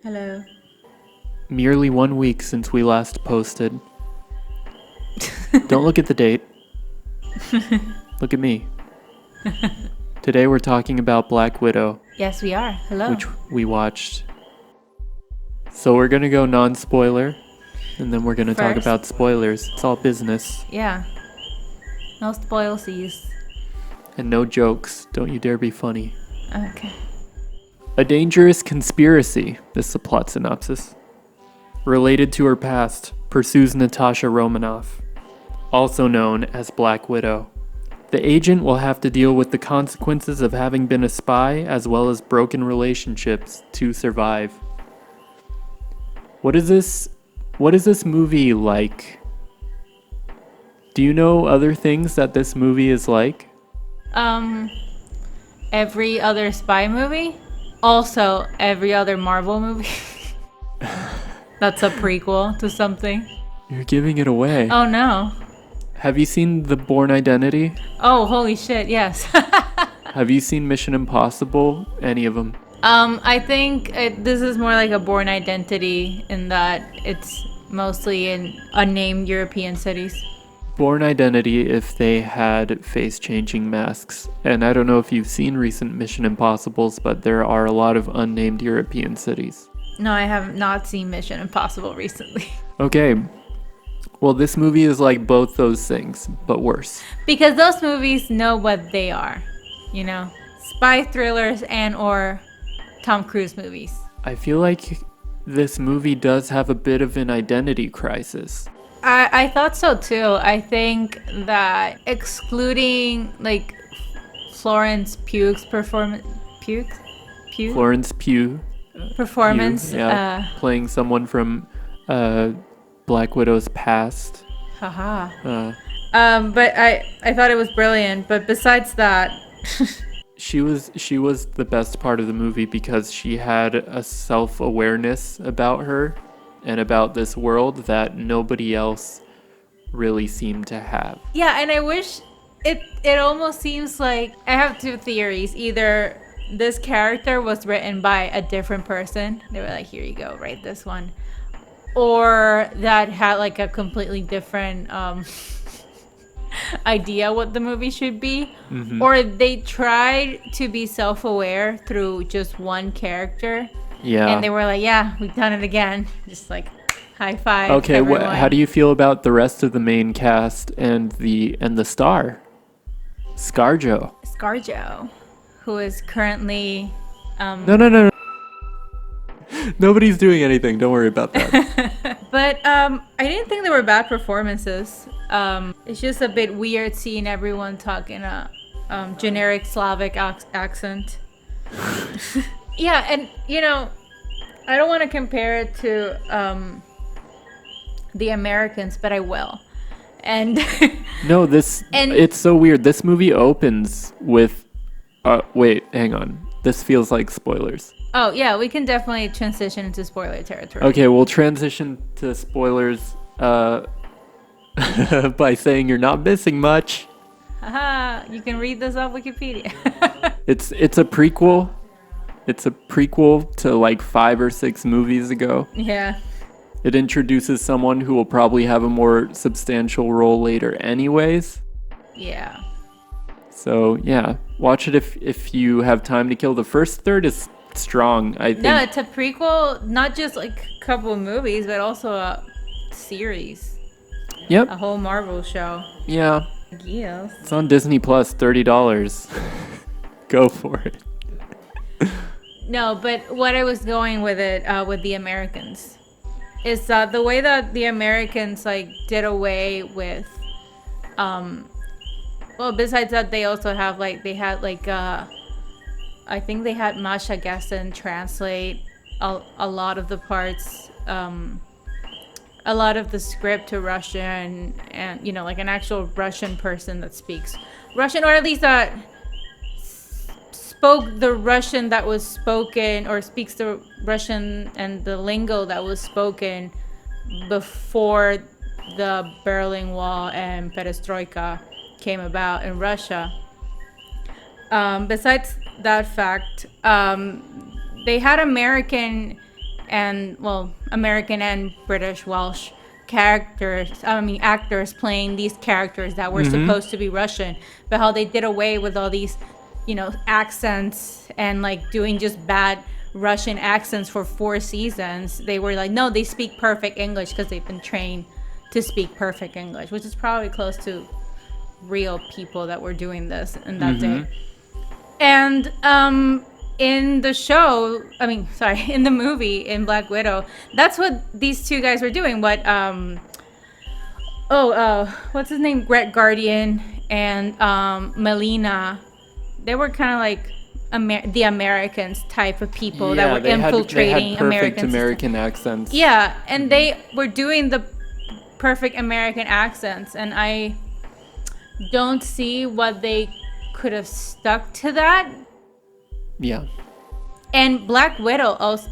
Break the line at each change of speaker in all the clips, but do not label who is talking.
Hello.
Merely 1 week since we last posted. Don't look at the date. Look at me. Today we're talking about Black Widow,
Yes, we are. Hello.
which we watched. So we're going to go non-spoiler, and then we're going to talk
First?
about spoilers. It's all business.
Yeah. No spoilsies.
And no jokes. Don't you dare be funny.
Okay.
A dangerous conspiracy, this is the plot synopsis, related to her past, pursues Natasha Romanoff, also known as Black Widow. The agent will have to deal with the consequences of having been a spy as well as broken relationships to survive. What is this movie like? Do you know other things that this movie is like?
Every other spy movie. Also, every other Marvel movie. That's a prequel to something.
You're giving it away.
Oh no.
Have you seen The Bourne Identity?
Oh, holy shit, yes.
Have you seen Mission Impossible? Any of them?
I think this is more like a Born Identity in that it's mostly in unnamed European cities.
Bourne Identity if they had face-changing masks. And I don't know if you've seen recent Mission Impossibles, but there are a lot of unnamed European cities.
No, I have not seen Mission Impossible recently.
Okay. Well, this movie is like both those things, but worse.
Because those movies know what they are, you know? Spy thrillers and or Tom Cruise movies.
I feel like this movie does have a bit of an identity crisis.
I thought so too. I think that excluding like Florence Pugh's performance,
Florence Pugh.
performance,
Playing someone from Black Widow's past.
haha.
Uh,
But I thought it was brilliant. But besides that,
She was the best part of the movie because she had a self-awareness about her and about this world that nobody else really seemed to have.
yeah, and I wish it almost seems like I have two theories. Either this character was written by a different person. They were like, here you go, write this one. Or that had like a completely different idea what the movie should be.
Mm-hmm.
Or they tried to be self-aware through just one character.
Yeah.
And they were like, yeah, we've done it again. Just like high five.
Okay,
everyone.
how do you feel about the rest of the main cast and the star? ScarJo.
ScarJo, who is currently
No. Nobody's doing anything. Don't worry about that.
But I didn't think they were bad performances. It's just a bit weird seeing everyone talk in a generic Slavic accent. Yeah, and you know, I don't want to compare it to the Americans, but I will. And
No,
And-
it's so weird. This movie opens with wait, hang on. This feels like spoilers.
oh yeah, we can definitely transition into spoiler territory.
Okay, we'll transition to spoilers by saying you're not missing much.
Haha, you can read this off Wikipedia.
It's a prequel. It's a prequel to like 5 or 6 movies ago.
Yeah.
It introduces someone who will probably have a more substantial role later anyways.
Yeah.
So, yeah, watch it if you have time to kill. The first third is strong, I think.
No, it's a prequel, not just like a couple of movies, but also a series.
Yep.
A whole Marvel show.
Yeah.
Yes.
It's on Disney Plus, $30. Go for it.
No, but what I was going with it, with the Americans, is the way that the Americans like did away with, well, besides that, they also have like they had like I think they had Masha Gessen translate a lot of the parts, a lot of the script to Russian, and you know, like an actual Russian person that speaks Russian, or at least that spoke the Russian that was spoken, or speaks the Russian and the lingo that was spoken before the Berlin Wall and Perestroika came about in Russia. Besides that fact, they had American and well, American and British, Welsh actors playing these characters that were supposed to be Russian, but how they did away with all these, accents and like doing just bad Russian accents for 4 seasons. They were like, no, they speak perfect English because they've been trained to speak perfect English, which is probably close to real people that were doing this in that day. And in the show, in the movie, in Black Widow, that's what these two guys were doing. What's his name? Greg Guardian and Melina. They were kind of like the Americans type of people that were infiltrating
they had perfect
American
accents.
Yeah, and they were doing the perfect American accents, and I don't see what they could have stuck to that.
Yeah.
And Black Widow also,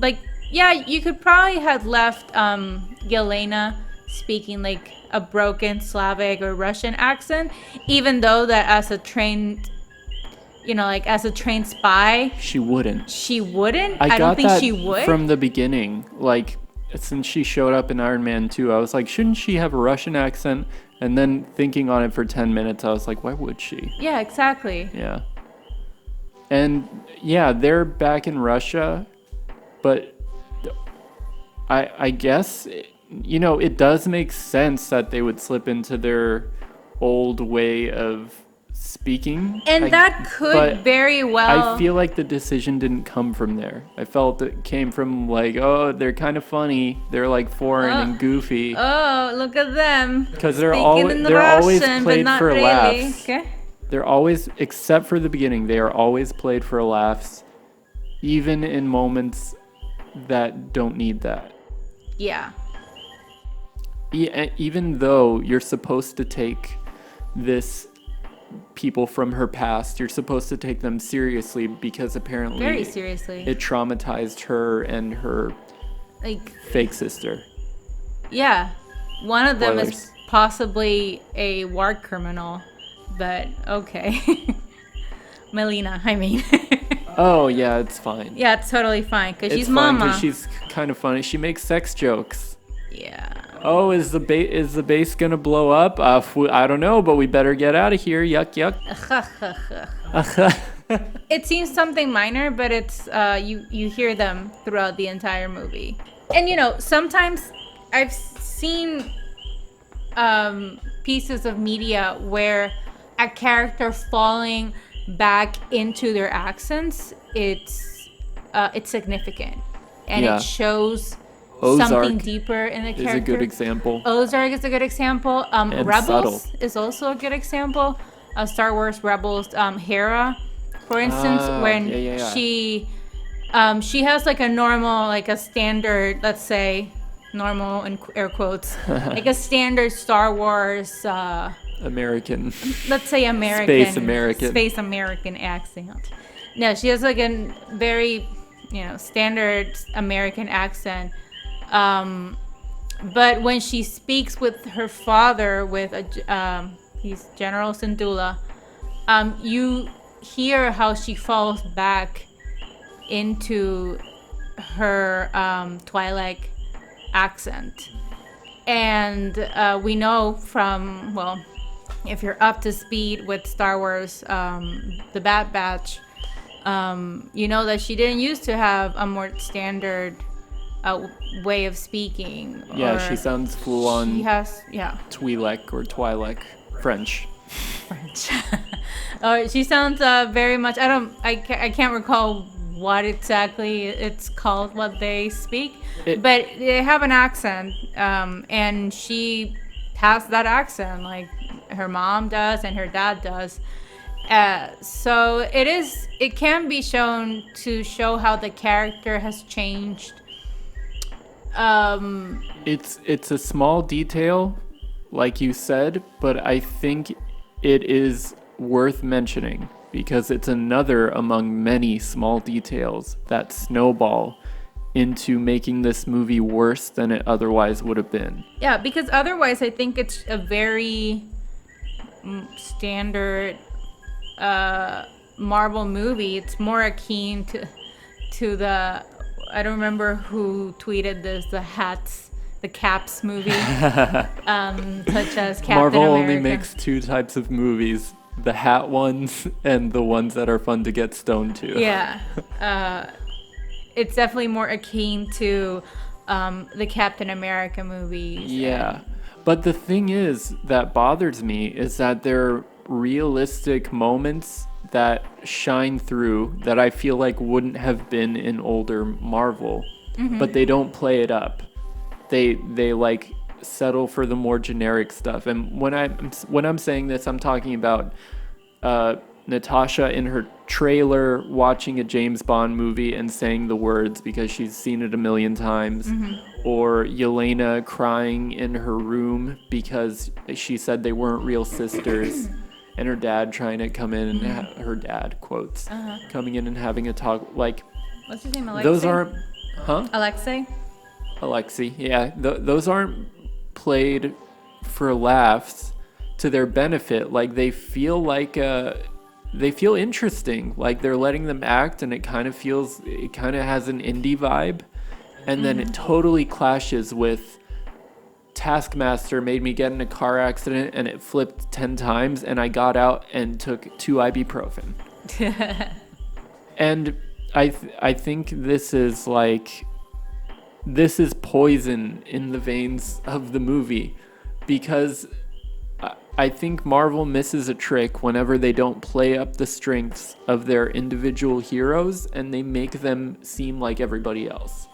you could probably have left Yelena speaking like a broken Slavic or Russian accent, even though that as a trained spy,
she wouldn't.
I don't think she would.
From the beginning, since she showed up in Iron Man 2, I was like, shouldn't she have a Russian accent? And then thinking on it for 10 minutes, I was like, why would she?
Yeah, exactly.
Yeah. And yeah, they're back in Russia, but I guess, it does make sense that they would slip into their old way of speaking.
And that could very well...
I feel like the decision didn't come from there. I felt it came from they're kind of funny. They're foreign and goofy.
Oh, look at them.
Because they're always played for
really.
laughs.
Okay.
They're always, except for the beginning, they are always played for laughs, even in moments that don't need that.
Yeah.
Even though you're supposed to take this people from her past, you're supposed to take them seriously because apparently
very seriously
it traumatized her and her fake sister.
Yeah. One of them
Spoilers.
is possibly a war criminal. But okay. Melina, I mean.
Oh yeah, it's fine.
Yeah, it's totally fine because she's
fine
mama.
Because she's kind of funny. She makes sex jokes.
Yeah.
Oh, is the base gonna blow up? I don't know, but we better get out of here. Yuck, yuck.
It seems something minor, but it's you hear them throughout the entire movie. And sometimes I've seen pieces of media where a character falling back into their accents, it's significant, and it shows
Ozark
something deeper in the character.
is a good example.
Ozark is a good example. Rebels
subtle.
is also a good example. Star Wars Rebels, Hera, for instance, when she has a normal, a standard, let's say normal in air quotes, a standard Star Wars
American.
Let's say American.
Space
American accent. No, she has a very, standard American accent. But when she speaks with her father, he's General Syndulla, you hear how she falls back into her Twilight accent. And we know from, if you're up to speed with Star Wars, The Bad Batch, you know that she didn't used to have a more standard way of speaking.
Yeah, she sounds full on.
She has,
Twi'lek French.
She sounds very much. I can't recall what exactly it's called, what they speak, but they have an accent, and she has that accent like her mom does and her dad does. So it can be shown to show how the character has changed.
It's a small detail, like you said, but I think it is worth mentioning because it's another among many small details that snowball into making this movie worse than it otherwise would have been.
Yeah, because otherwise I think it's a very standard Marvel movie. It's more akin to the I don't remember who tweeted this, the Caps movie, such as Captain
Marvel
America.
only makes two types of movies: the hat ones and the ones that are fun to get stoned to.
Yeah. It's definitely more akin to the Captain America movies.
Yeah. But the thing is that bothers me is that there are realistic moments that shine through that I feel like wouldn't have been in older Marvel, but they don't play it up. They like settle for the more generic stuff. And when I'm saying this, I'm talking about Natasha in her trailer watching a James Bond movie and saying the words because she's seen it a million times, or Yelena crying in her room because she said they weren't real sisters, and her dad trying to come in and her dad quotes coming in and having a talk like.
What's his name? Alexei?
Those aren't,
Alexei?
Alexei, yeah. Those aren't played for laughs to their benefit. Like they feel interesting. Like they're letting them act, and it kind of has an indie vibe. And then it totally clashes with Taskmaster made me get in a car accident and it flipped 10 times and I got out and took 2 ibuprofen. And I think this is poison in the veins of the movie, because I think Marvel misses a trick whenever they don't play up the strengths of their individual heroes and they make them seem like everybody else.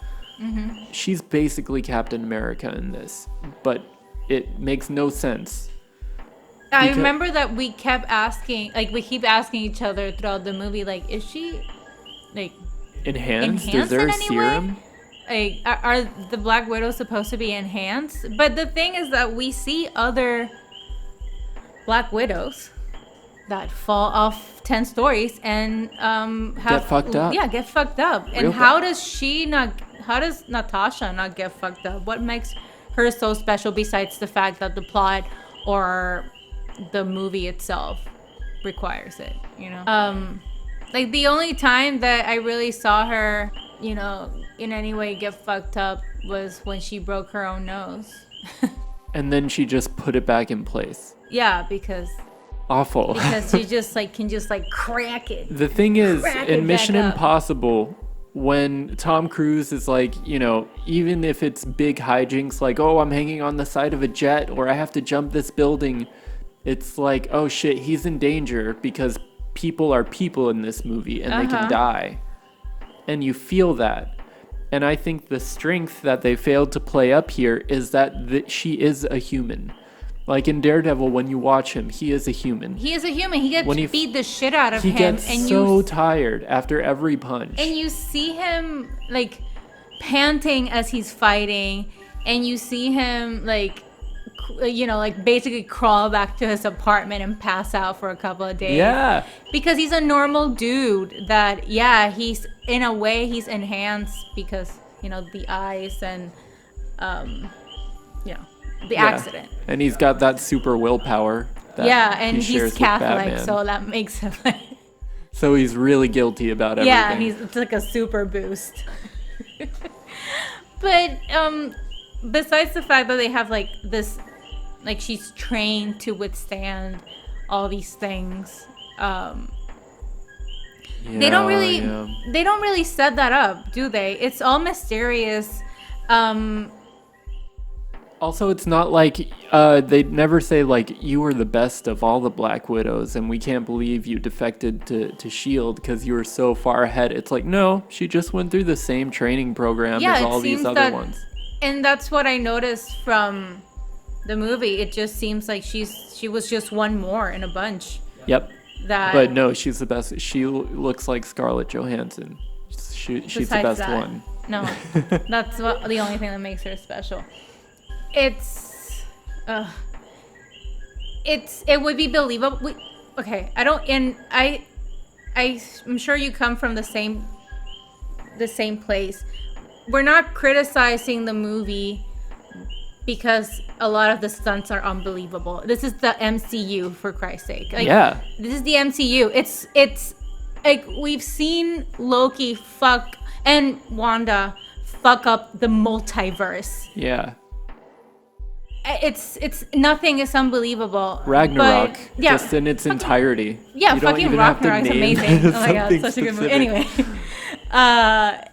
She's basically Captain America in this, but it makes no sense.
I remember that we keep asking each other throughout the movie, like, is she, like,
enhanced?
Is
there
in
a
any
serum?
Way? Like, are the Black Widows supposed to be enhanced? But the thing is that we see other Black Widows that fall off 10 stories and
Get fucked up.
Yeah, get fucked up.
Real
And how
bad.
does Natasha not get fucked up? What makes her so special besides the fact that the plot or the movie itself requires it, you know? Like the only time that I really saw her, you know, in any way get fucked up was when she broke her own nose.
And then she just put it back in place.
Yeah, because
Awful.
she just can crack it.
The thing is,
Crack
in
it
Mission
back up.
Impossible, when Tom Cruise is like, you know, even if it's big hijinks, like, oh, I'm hanging on the side of a jet or I have to jump this building, it's like, oh shit, he's in danger because people are people in this movie and they can die. And you feel that. And I think the strength that they failed to play up here is that she is a human. Like in Daredevil, when you watch him, he is a human.
He is a human. He gets
When
beat the shit out of
He
him.
gets
And
so tired after every punch.
And you see him like panting as he's fighting, and you see him like, you know, like basically crawl back to his apartment and pass out for a couple of days.
Yeah.
Because he's a normal dude that, yeah, he's in a way he's enhanced because, you know, the eyes and, you know, the accident.
And he's got that super willpower. That
And
he shares
he's
with
Catholic,
Batman.
so that makes him like,
So he's really guilty about everything.
yeah, and it's like a super boost. But besides the fact that they have like this, like she's trained to withstand all these things, they don't really set that up, do they? It's all mysterious.
Also, it's not like they never say like you were the best of all the Black Widows and we can't believe you defected to S.H.I.E.L.D. because you were so far ahead. It's like, no, she just went through the same training program as all these other ones.
And that's what I noticed from the movie. It just seems like she was just one more in a bunch.
Yep.
But
no, she's the best. She looks like Scarlett Johansson. She's the best one.
No, that's the only thing that makes her special. It would be believable. Okay, I'm sure you come from the same place. We're not criticizing the movie because a lot of the stunts are unbelievable. This is the MCU, for Christ's sake. Like, this is the MCU. It's like we've seen Loki fuck and Wanda fuck up the multiverse.
Yeah.
It's nothing is unbelievable.
Ragnarok,
but, yeah,
just in its entirety.
Yeah,
You don't
fucking
even have to
Ragnarok's
name
amazing. Oh my god,
something
such a good movie.
specific.
Anyway,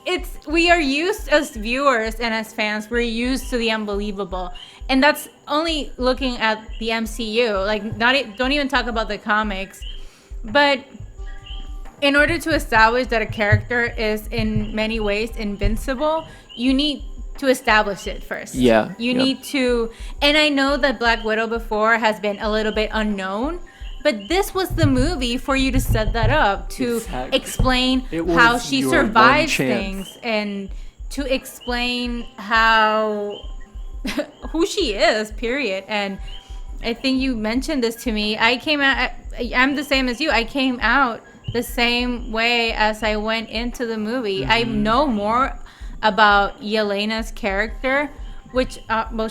it's we are used as viewers and as fans. We're used to the unbelievable, and that's only looking at the MCU. Like, don't even talk about the comics, but in order to establish that a character is in many ways invincible, you need to establish it first.
Yeah.
You need to, and I know that Black Widow before has been a little bit unknown, but this was the movie for you to set that up, to explain how she survives things, and to explain how who she is, period. And I think you mentioned this to me. I'm the same as you. I came out the same way as I went into the movie. I know more about Yelena's character, which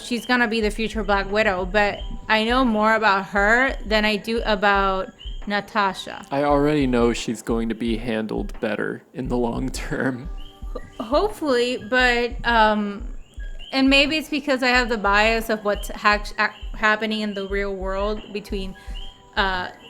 she's gonna be the future Black Widow, but I know more about her than I do about Natasha.
I already know she's going to be handled better in the long term.
Hopefully, but and maybe it's because I have the bias of what's happening in the real world between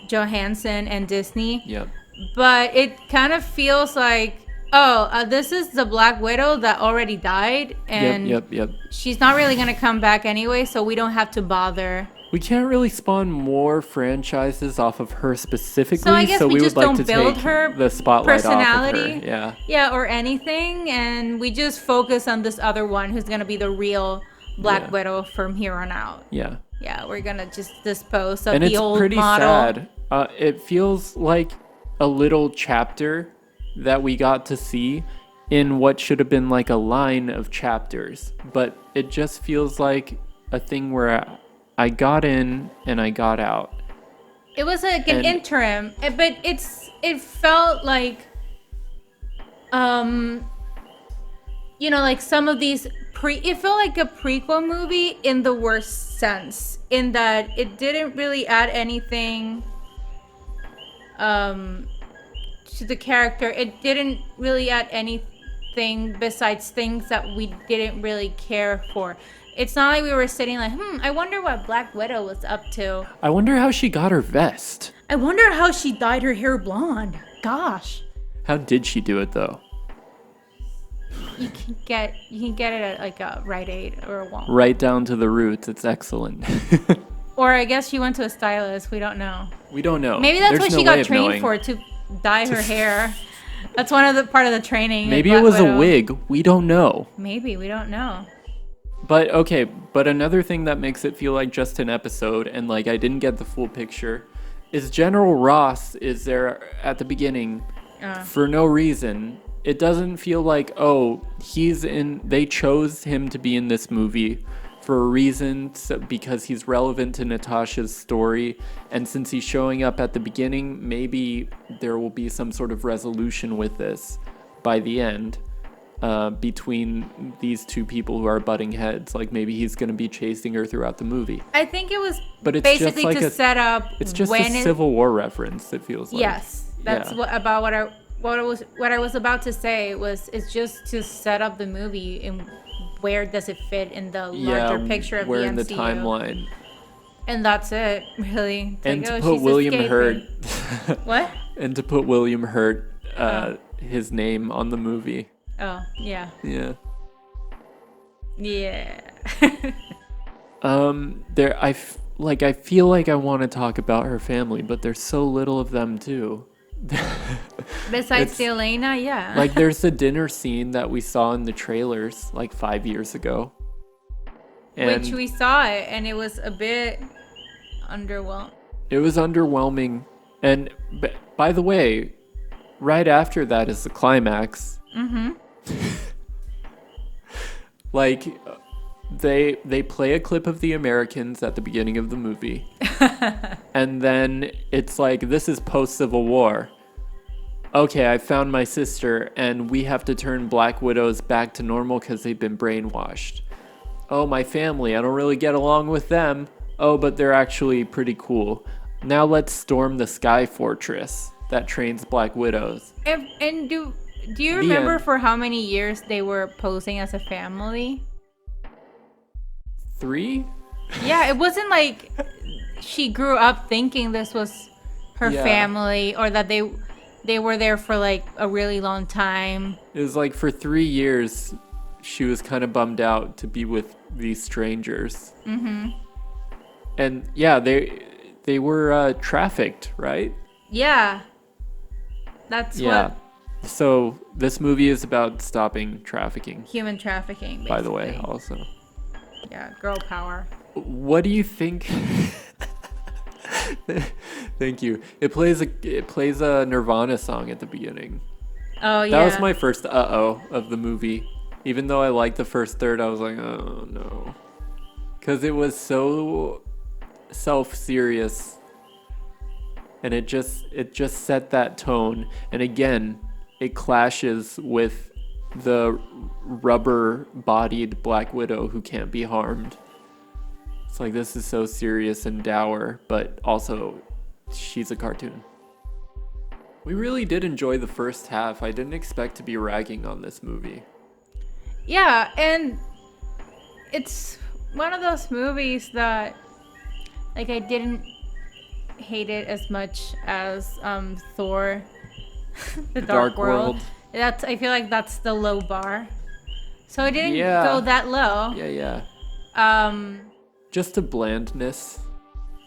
Johansson and Disney.
Yep.
But it kind of feels like, this is the Black Widow that already died, and
Yep.
she's not really going to come back anyway, so we don't have to bother.
We can't really spawn more franchises off of her specifically,
So I guess we
would
just
like
don't
to
build
take
her
the spotlight
personality.
off of her.
Yeah, or anything, and we just focus on this other one who's going to be the real Black Widow from here on out.
Yeah.
Yeah, we're going to just dispose of
And
the
it's
old
pretty
model.
sad. It feels like a little chapter that we got to see in what should have been like a line of chapters, but it just feels like a thing where I got in and I got out.
It was like an interim, but it felt like, like some of these it felt like a prequel movie in the worst sense, in that it didn't really add anything to the character. It didn't really add anything besides things that we didn't really care for. It's not like we were sitting like, I wonder what Black Widow was up to.
I wonder how she got her vest.
I wonder how she dyed her hair blonde. Gosh.
How did she do it though?
You can get it at like a Rite Aid or a Walmart.
Right down to the roots. It's excellent.
Or I guess she went to a stylist. We don't know.
We don't know.
Maybe that's
There's
what
no
she
way
got
of
trained
knowing.
for, to dye her hair. That's one of the part of the training.
Maybe it was a wig. We don't know.
Maybe, we don't know.
But okay, but another thing that makes it feel like just an episode, and like I didn't get the full picture, is General Ross is there at the beginning for no reason. It doesn't feel like, they chose him to be in this movie for a reason, because he's relevant to Natasha's story, and since he's showing up at the beginning, maybe there will be some sort of resolution with this by the end. Between these two people who are butting heads, like maybe he's going to be chasing her throughout the movie.
I think it was
basically
just to set up.
It's just a Civil War reference. It feels like.
Yes, that's what I was about to say. It's just to set up the movie and where does it fit in the larger picture of the MCU.
Where in the timeline.
And that's it, really.
And to put William Hurt.
What?
And to put William Hurt, his name on the movie.
Oh, yeah.
Yeah.
Yeah.
I feel like I want to talk about her family, but there's so little of them too.
Besides Elena, yeah.
Like there's the dinner scene that we saw in the trailers like 5 years ago.
Which we saw it, and it was a bit underwhelming.
It was underwhelming. And by the way, right after that is the climax. Mm-hmm. Like they play a clip of the Americans at the beginning of the movie. And then it's like, this is post-Civil War. Okay, I found my sister and we have to turn Black Widows back to normal because they've been brainwashed. Oh, my family, I don't really get along with them. Oh, but they're actually pretty cool. Now let's storm the Sky Fortress that trains Black Widows.
And Do you
The
remember
end.
for how many years they were posing as a family?
3?
Yeah, it wasn't like she grew up thinking this was her
Yeah.
family or that they were there for like a really long time.
It was like for 3 years, she was kind of bummed out to be with these strangers. Mm-hmm. And yeah, they were trafficked, right?
Yeah. That's
Yeah.
what
So this movie is about stopping trafficking,
human trafficking, basically.
by the way, also.
Yeah, girl power.
What do you think? Thank you. It plays a Nirvana song at the beginning.
Oh, yeah.
That was my first uh-oh of the movie. Even though I liked the first third, I was like, oh no. Because it was so self-serious. And it just set that tone. And again, it clashes with the rubber-bodied Black Widow who can't be harmed. It's like, this is so serious and dour, but also she's a cartoon. We really did enjoy the first half. I didn't expect to be ragging on this movie.
Yeah, and it's one of those movies that, like, I didn't hate it as much as Thor, The Dark World. I feel like that's the low bar. So it didn't go that low.
Yeah.
Um,
Just a blandness.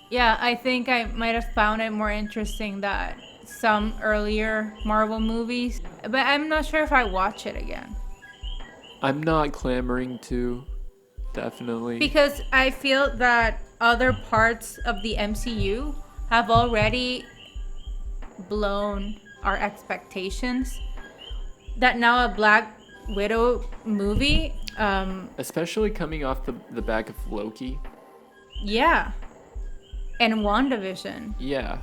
yeah, I think I might have found it more interesting that some earlier Marvel movies, but I'm not sure if I watch it again.
I'm not clamoring to, definitely.
Because I feel that other parts of the MCU have already blown our expectations. That now a Black Widow movie,
Especially coming off the back of Loki.
yeah, and WandaVision.
Yeah.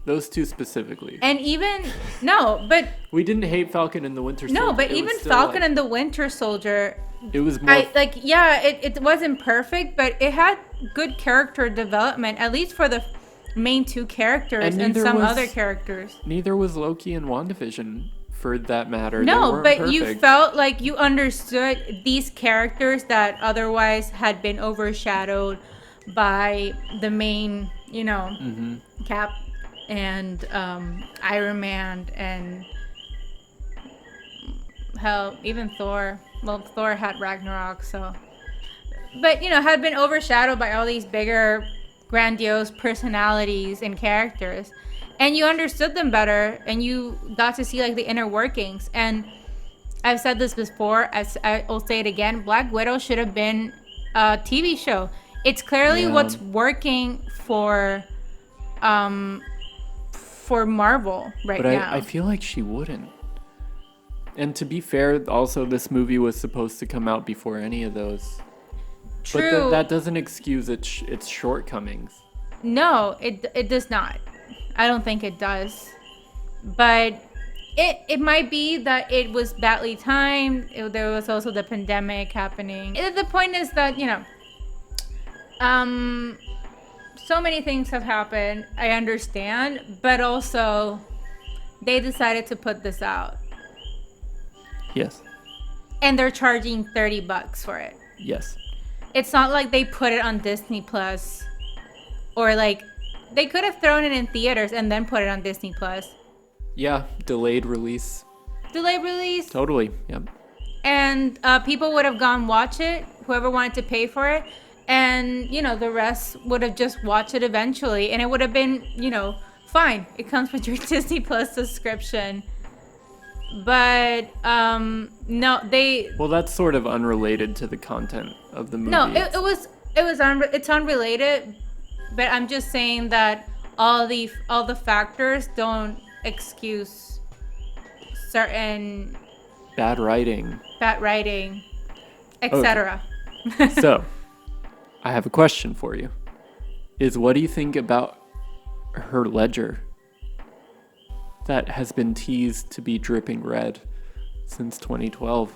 Those two specifically.
And even, no, but
We didn't hate Falcon and the Winter Soldier.
no, but
It was
even
still,
Falcon
like,
and the Winter Soldier,
it was more.
it wasn't perfect, but it had good character development, at least for the main two characters and
neither
some
was-
other characters.
Neither was Loki and WandaVision, for that matter. They
No,
weren't
but you
perfect.
felt like you understood these characters that otherwise had been overshadowed by the main, Cap and Iron Man and hell, even Thor. Well, Thor had Ragnarok, so. But, had been overshadowed by all these bigger, grandiose personalities and characters. And you understood them better, and you got to see, like, the inner workings. And I've said this before, I'll say it again, Black Widow should have been a TV show. It's clearly what's working for Marvel right
But
now.
I feel like she wouldn't. And to be fair, also this movie was supposed to come out before any of those.
True.
But that doesn't excuse its shortcomings.
No, it does not. I don't think it does. But it might be that it was badly timed. There was also the pandemic happening. The point is that, so many things have happened. I understand. But also, they decided to put this out.
Yes.
And they're charging $30 for it.
Yes.
It's not like they put it on Disney Plus, or like they could have thrown it in theaters and then put it on Disney Plus.
Yeah, delayed release.
Delayed release.
Totally. Yep.
And people would have gone watch it, whoever wanted to pay for it, and the rest would have just watched it eventually, and it would have been fine. It comes with your Disney Plus subscription. But no,
Well, that's sort of unrelated to the content of the movie.
No, it's unrelated, but I'm just saying that all the factors don't excuse certain
Bad writing.
etc.
So, I have a question for you. What do you think about her ledger that has been teased to be dripping red since 2012?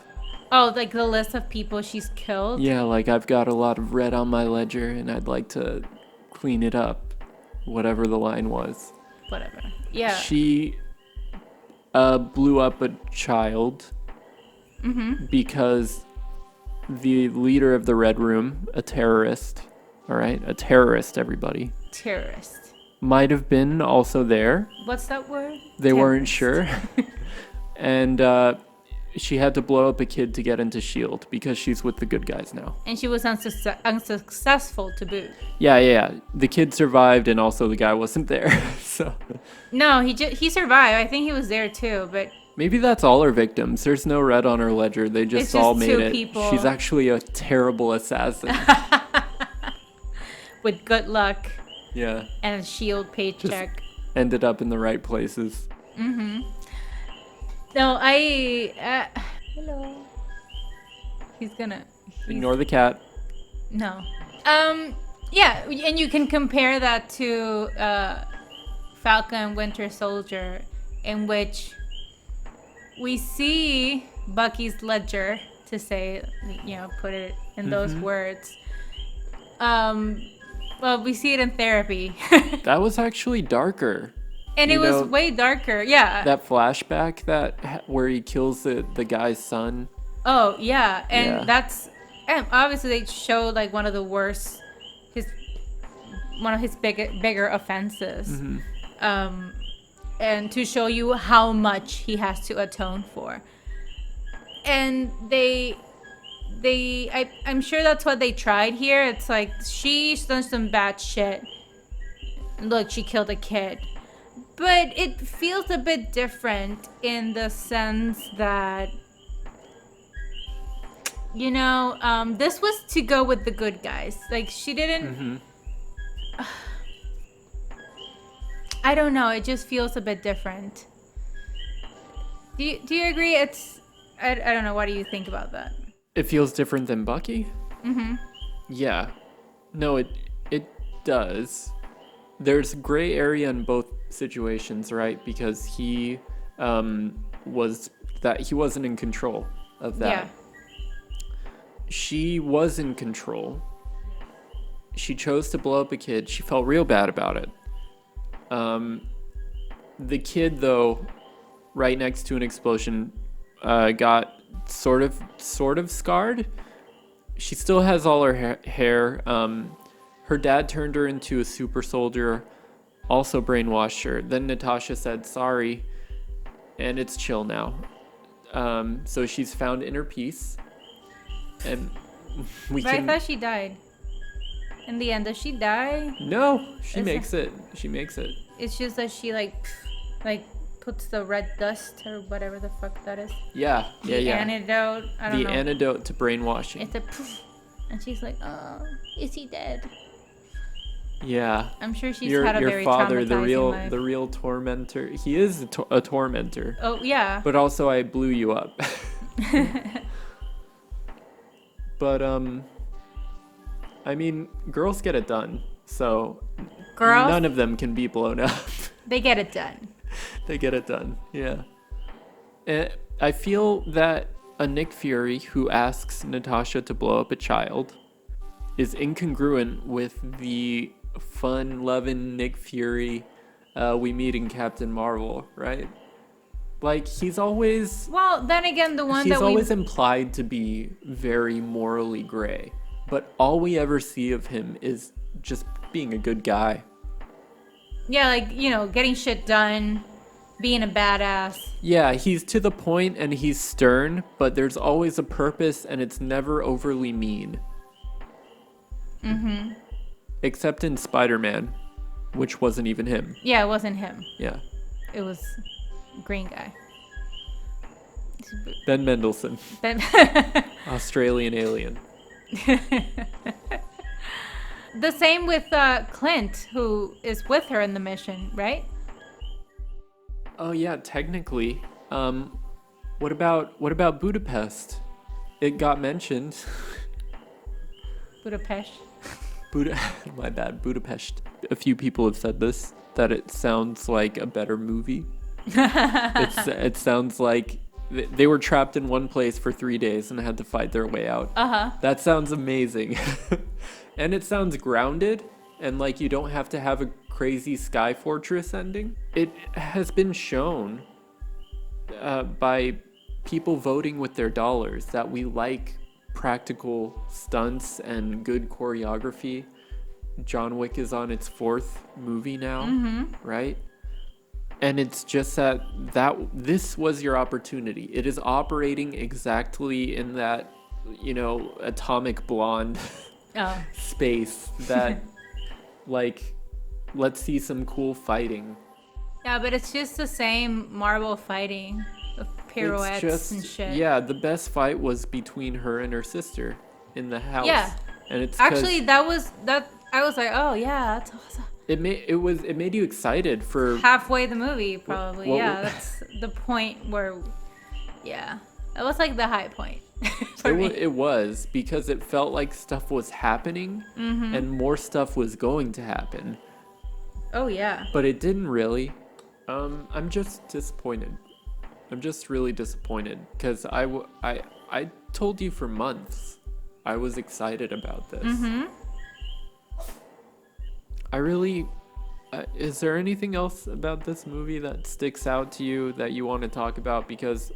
Oh, like the list of people she's killed?
Yeah, like I've got a lot of red on my ledger and I'd like to clean it up. Whatever the line was.
Whatever. Yeah.
She blew up a child because the leader of the Red Room, a terrorist, all right, a terrorist, everybody,
Terrorist.
might have been also there.
What's that word?
They weren't
Terrorist.
sure. And she had to blow up a kid to get into S.H.I.E.L.D. because she's with the good guys now.
And she was unsuccessful to boot.
Yeah. The kid survived, and also the guy wasn't there. So
No, he survived. I think he was there too, but
maybe that's all her victims. There's no red on her ledger. They just
It's
all
just
made
two
it.
people.
She's actually a terrible assassin.
with good luck
Yeah.
and a shield paycheck.
Ended up in the right places.
No, hello. He's
Ignore the cat.
no. Yeah, and you can compare that to Falcon and Winter Soldier, in which we see Bucky's ledger, to say, put it in those words. Well, we see it in therapy.
That was actually darker.
And it was way darker, yeah.
That flashback where he kills the guy's son.
Oh, yeah. And
Yeah.
and obviously they showed like one of his bigger offenses. And to show you how much he has to atone for. And I'm sure that's what they tried here. It's like, she's done some bad shit. Look, she killed a kid. But it feels a bit different in the sense that, this was to go with the good guys. Like, she didn't... I don't know. It just feels a bit different. Do you agree? I don't know. What do you think about that?
It feels different than Bucky? Yeah. No, it does. There's gray area in both situations, right? Because he wasn't in control of that.
Yeah.
She was in control. She chose to blow up a kid. She felt real bad about it. The kid, though, right next to an explosion, got sort of scarred. She still has all her hair. Her dad turned her into a super soldier, also brainwashed her. Then Natasha said sorry, and it's chill now. So she's found inner peace, and
But I thought she died. In the end, does she die?
No, she
Is
makes it. She makes it.
It's just that she like puts the red dust or whatever the fuck that is.
Yeah.
The antidote. I don't
The
know.
antidote to brainwashing.
It's a poof, and she's like, "Oh, is he dead?"
Yeah.
I'm sure she's
Your
had a very
father,
traumatizing life.
the real tormentor. He is a tormentor.
Oh yeah.
But also, I blew you up. But I mean, girls get it done. So
Girls,
none of them can be blown up.
they get it done.
They get it done. Yeah. And I feel that a Nick Fury who asks Natasha to blow up a child is incongruent with the fun-loving Nick Fury we meet in Captain Marvel, right? Like, he's always...
Well, then again, the one
He's
that we
always implied to be very morally gray. But all we ever see of him is just being a good guy.
yeah, like getting shit done, being a badass.
Yeah, he's to the point and he's stern, but there's always a purpose and it's never overly mean. Except in Spider-Man, which wasn't even him.
Yeah, it wasn't him.
Yeah.
It was green guy.
Ben Mendelsohn,
Ben-
Australian alien.
The same with Clint, who is with her in the mission, right?
Oh yeah, technically. What about Budapest? It got mentioned.
Budapest.
My bad, Budapest. A few people have said this, that it sounds like a better movie. It sounds like they were trapped in one place for 3 days and had to fight their way out. That sounds amazing. And it sounds grounded, and like you don't have to have a crazy Sky Fortress ending. It has been shown by people voting with their dollars that we like practical stunts and good choreography. John Wick is on its 4th movie now, right? And it's just that this was your opportunity. It is operating exactly in that, atomic blonde space that, like, let's see some cool fighting.
Yeah, but it's just the same Marvel fighting with pirouettes and shit.
Yeah, the best fight was between her and her sister in the house.
Yeah.
And it's
actually that I was like, oh yeah, that's awesome.
It made you excited for
halfway the movie, probably. That's the point where, it was like the high point.
It was because it felt like stuff was happening and more stuff was going to happen.
Oh yeah.
But it didn't really. I'm just disappointed. I'm just really disappointed because I told you for months I was excited about this. I really... is there anything else about this movie that sticks out to you that you want to talk about? Because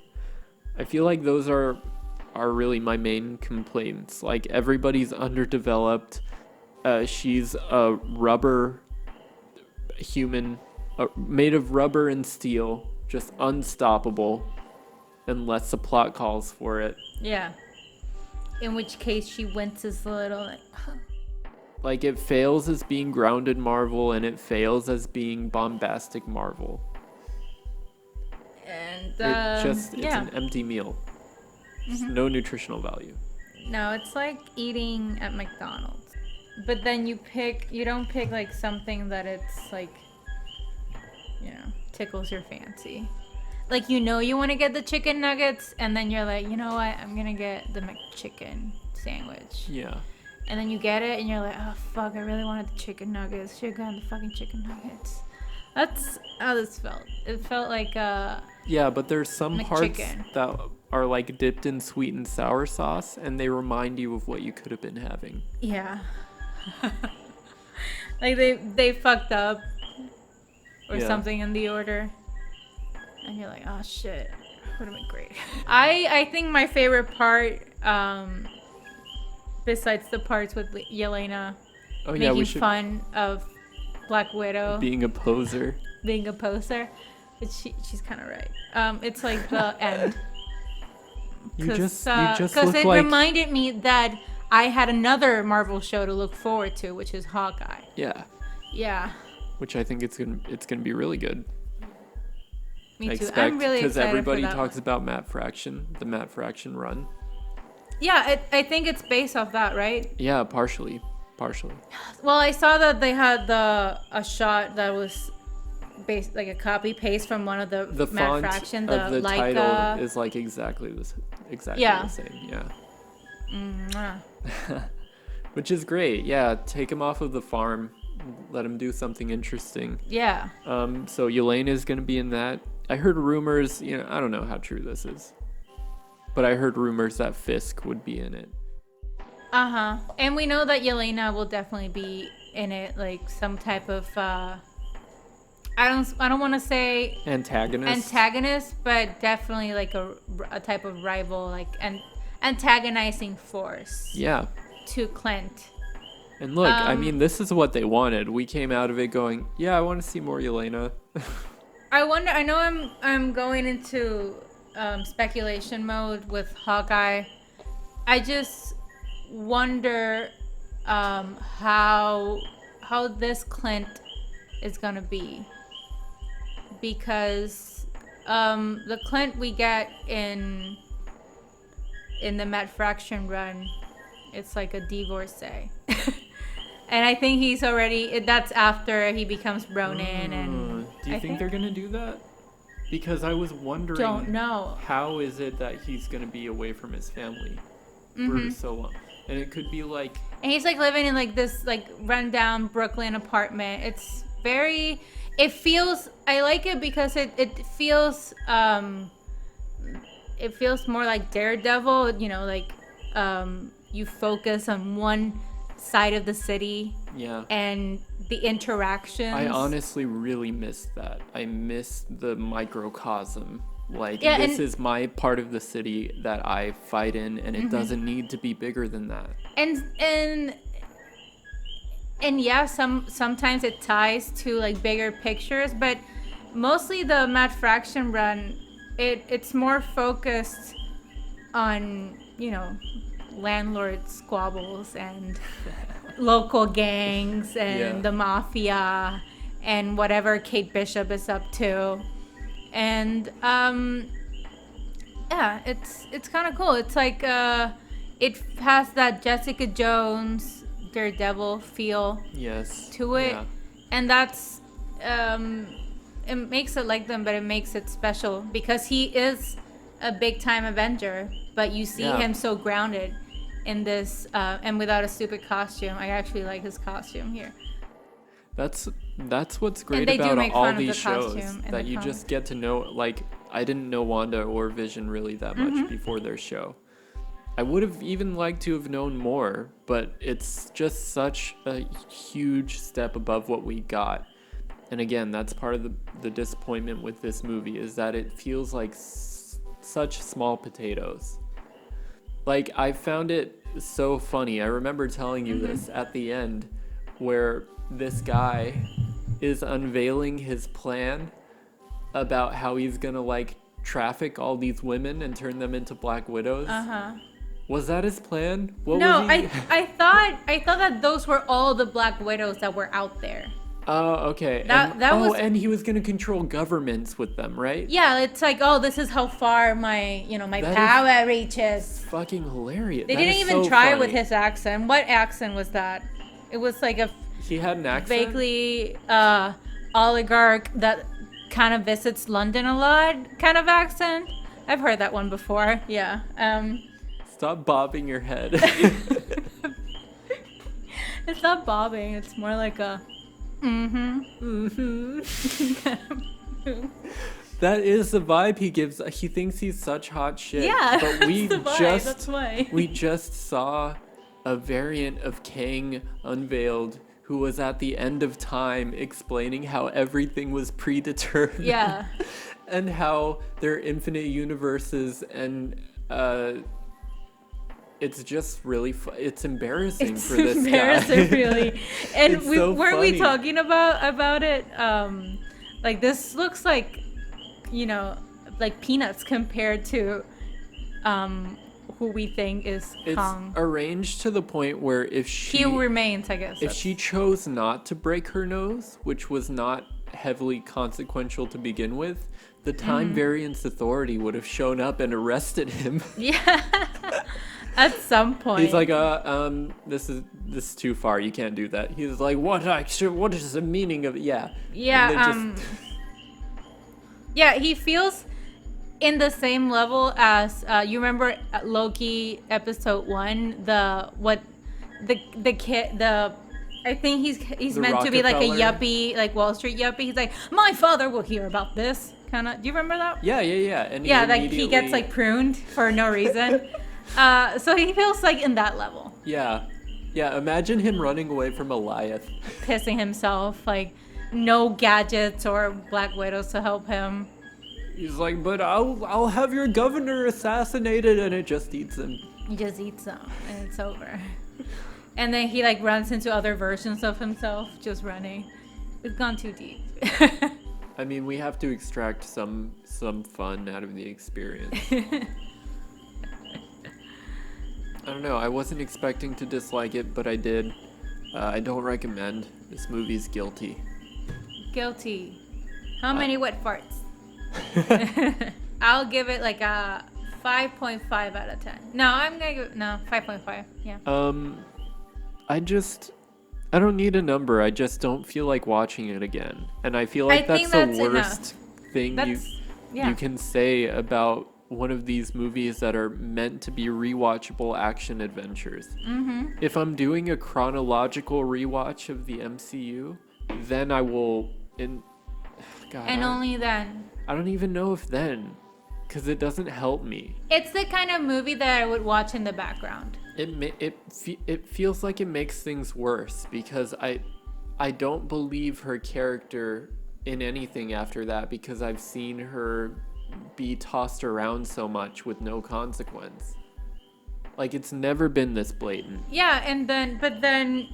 I feel like those are really my main complaints. Like, everybody's underdeveloped. She's a rubber human, made of rubber and steel, just unstoppable unless the plot calls for it.
Yeah. In which case she winces a little, like...
Like, it fails as being grounded Marvel, and it fails as being bombastic Marvel.
And,
it's an empty meal. No nutritional value.
No, it's like eating at McDonald's. But then you don't pick, like, something that it's, like, tickles your fancy. Like, you want to get the chicken nuggets, and then you're like, you know what, I'm gonna get the McChicken sandwich.
Yeah.
And then you get it, and you're like, oh, fuck, I really wanted the chicken nuggets. Should have gotten the fucking chicken nuggets. That's how this felt. It felt like,
yeah, but there's some parts
McChicken.
that are, like, dipped in sweet and sour sauce, and they remind you of what you could have been having.
Yeah. Like, they fucked up. Or something in the order. And you're like, oh, shit. Would have been great. I think my favorite part... besides the parts with Yelena making fun of Black Widow
being a poser,
but she's kind of right. It's like the end.
You just look
it
like...
reminded me that I had another Marvel show to look forward to, which is Hawkeye. Yeah.
Which I think it's gonna be really good.
Me too. I'm really excited
because everybody
for that
talks about the Matt Fraction run.
Yeah, I think it's based off that, right?
Yeah, partially.
Well, I saw that they had a shot that was based, like, a copy paste from one of the Matt
font
Fraction.
Of the title is like exactly the same. Yeah. Which is great. Yeah, take him off of the farm, let him do something interesting.
Yeah.
So Yelena is gonna be in that. I heard rumors. I don't know how true this is. But I heard rumors that Fisk would be in it.
And we know that Yelena will definitely be in it, like some type of I don't want to say antagonist, but definitely like a type of rival, like an antagonizing force.
Yeah.
To Clint.
And look, I mean, this is what they wanted. We came out of it going, yeah, I want to see more Yelena.
I know I'm going into speculation mode with Hawkeye. I just wonder how this Clint is gonna be, because the Clint we get in the Matt Fraction run, it's like a divorcee. And I think he's already, that's after he becomes Ronin. And
do you think they're gonna do that? Because I was wondering,
don't know,
how is it that he's going to be away from his family for so long? And it could be like...
And he's like living in like this like rundown Brooklyn apartment. It's very... It feels... I like it because it feels... it feels more like Daredevil, like you focus on one side of the city.
Yeah.
And the interactions.
I honestly really missed that. I missed the microcosm Like,
Yeah,
this
and
is my part of the city that I fight in, and it doesn't need to be bigger than that.
and yeah, sometimes it ties to like bigger pictures, but mostly the Matt Fraction run, it's more focused on, you know, landlord squabbles and local gangs and
Yeah.
the mafia and whatever Kate Bishop is up to. And yeah, it's kind of cool. It's like it has that Jessica Jones Daredevil feel
Yes.
to it,
Yeah.
and that's um it makes it like them, but it makes it special because he is a big time Avenger, but you see
Yeah.
him so grounded in this and without a stupid costume. I actually like his costume here.
That's what's great
they do
about
make
all
fun of the
these shows,
costume in
that
the
you
comic.
just get to know. Like, I didn't know Wanda or Vision really that much before their show. I would have even liked to have known more, but it's just such a huge step above what we got. And again, that's part of the disappointment with this movie, is that it feels like such small potatoes. Like, I found it so funny. I remember telling you this at the end, where this guy is unveiling his plan about how he's gonna like traffic all these women and turn them into Black Widows. Was that his plan? What
No,
was he?
I thought that those were all the Black Widows that were out there.
Oh, okay.
That was.
and he was gonna control governments with them, right?
Yeah, it's like, oh, this is how far my
That
power reaches.
Fucking hilarious.
They
That
didn't
is
even
so
try
funny.
with his accent. What accent was that? It was like a
He had an accent.
vaguely oligarch that kind of visits London a lot kind of accent. I've heard that one before. Yeah.
Stop bobbing your head.
It's not bobbing. It's more like a.
That is the vibe he gives. He thinks he's such hot shit.
Yeah,
But we
that's the vibe,
just
that's why.
we just saw a variant of Kang unveiled, who was at the end of time explaining how everything was predetermined.
Yeah.
And how there are infinite universes, and it's just really it's embarrassing
It's
for this
embarrassing,
guy.
really. And
It's so
weren't we
funny.
talking about it? Like, this looks like, you know, like peanuts compared to who we think is
It's
Kong.
arranged to the point where if
He
she
remains, I guess.
if she chose not to break her nose, which was not heavily consequential to begin with, the Time Variance Authority would have shown up and arrested him.
Yeah. At some point.
He's like, this is too far. You can't do that. He's like, what is the meaning of it? Yeah.
Yeah.
And they
Yeah, he feels in the same level as you remember Loki episode 1, the kid, I think he's
The
meant to be like a
Rockefeller?
yuppie, like Wall Street yuppie. He's like, my father will hear about this kind of. Do you remember that?
Yeah. And
Yeah, like he
immediately-
gets like pruned for no reason. So he feels like in that level,
Yeah. Imagine him running away from Eliath.
pissing himself, like no gadgets or Black Widows to help him.
He's like, but I'll have your governor assassinated, and it just eats him.
He just eats them and it's over. And then he like runs into other versions of himself just running. We've gone too deep.
I mean, we have to extract some fun out of the experience. I don't know. I wasn't expecting to dislike it, but I did. I don't recommend. This movie's guilty.
Guilty. How many wet farts? I'll give it like a 5.5 out of 10. No, I'm gonna give 5.5. Yeah.
I don't need a number. I just don't feel like watching it again. And I feel like
I think
that's the
that's
worst thing
Yeah.
you can say about one of these movies that are meant to be rewatchable action adventures. If I'm doing a chronological rewatch of the MCU, then I will.
Only then.
I don't even know if then, because it doesn't help me.
It's the kind of movie that I would watch in the background.
It feels like it makes things worse, because I don't believe her character in anything after that, because I've seen her be tossed around so much with no consequence. Like, it's never been this blatant.
Yeah, but then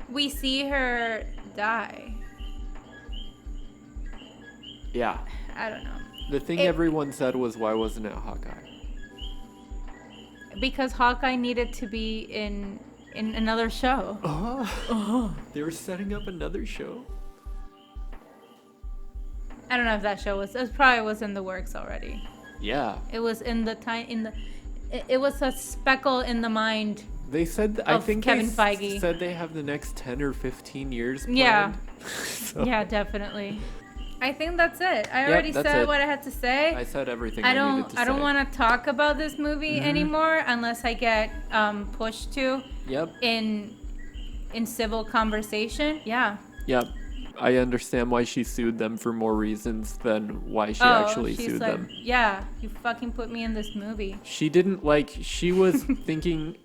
we see her die.
Yeah.
I don't know.
The thing everyone said was, why wasn't it Hawkeye?
Because Hawkeye needed to be in another show.
They were setting up another show?
I don't know if that show was. It probably was in the works already.
Yeah.
It was in the time It was a speckle in the mind.
They said I think
Kevin
they
Feige
said they have the next 10 or 15 years planned.
Yeah.
So,
Yeah, definitely. I think that's it. I already said what I had to say.
I said everything I needed to say.
I don't want to talk about this movie anymore unless I get pushed to.
Yep.
In civil conversation. Yeah.
Yep. I understand why she sued them for more reasons than why she actually sued them.
Yeah, you fucking put me in this movie.
She didn't she was thinking,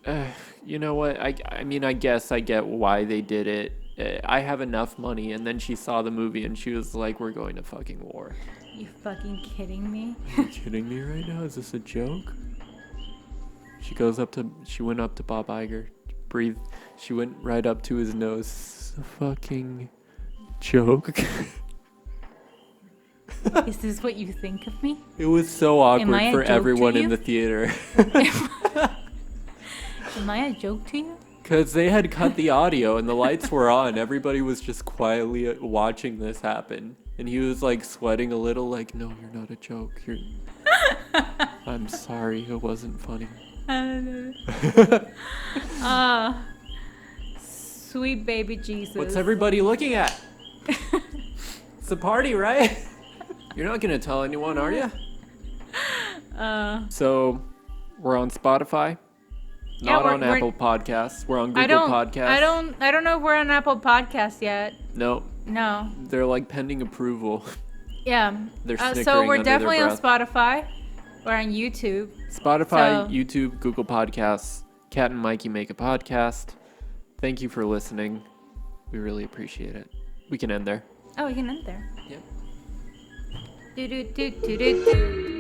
you know what? I mean, I guess I get why they did it. I have enough money. And then she saw the movie and she was like, we're going to fucking war.
You fucking kidding me?
Are you kidding me right now? Is this a joke? She went up to Bob Iger, breathed. She went right up to his nose. Is this a fucking joke?
Is this what you think of me?
It was so awkward for everyone in the theater.
Am I a joke to you?
Because they had cut the audio and the lights were on. Everybody was just quietly watching this happen. And he was like sweating a little like, no, you're not a joke. I'm sorry, it wasn't funny.
Sweet baby Jesus.
What's everybody looking at? It's a party, right? You're not going to tell anyone, are you? So, we're on Spotify. Not on Apple Podcasts. We're on Google Podcasts.
I don't know if we're on Apple Podcasts yet.
No. They're like pending approval.
Yeah.
They're snickering
so we're
under
definitely
their
on
breath.
Spotify. We're on YouTube.
Spotify, YouTube, Google Podcasts. Kath and Mikey Make a Podcast. Thank you for listening. We really appreciate it. We can end there.
Oh, we can end there.
Yep.
Do do do do do do.